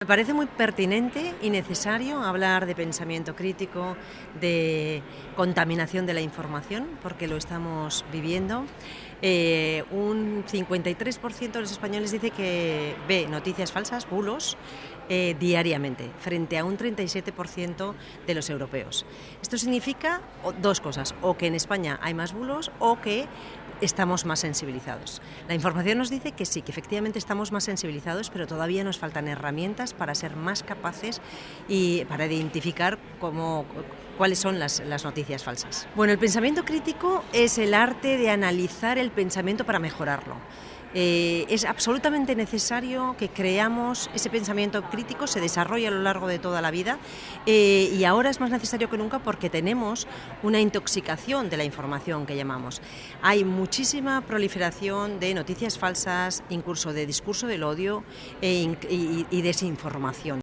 Me parece muy pertinente y necesario hablar de pensamiento crítico, de contaminación de la información, porque lo estamos viviendo. Un 53% de los españoles dice que ve noticias falsas, bulos, diariamente, frente a un 37% de los europeos. Esto significa dos cosas: o que en España hay más bulos o que estamos más sensibilizados. La información nos dice que sí, que efectivamente estamos más sensibilizados, pero todavía nos faltan herramientas para ser más capaces y para identificar cuáles son las noticias falsas. Bueno, el pensamiento crítico es el arte de analizar el pensamiento para mejorarlo. Es absolutamente necesario que creamos ese pensamiento crítico, se desarrolla a lo largo de toda la vida y ahora es más necesario que nunca porque tenemos una intoxicación de la información que llamamos. Hay muchísima proliferación de noticias falsas, incluso de discurso del odio y desinformación.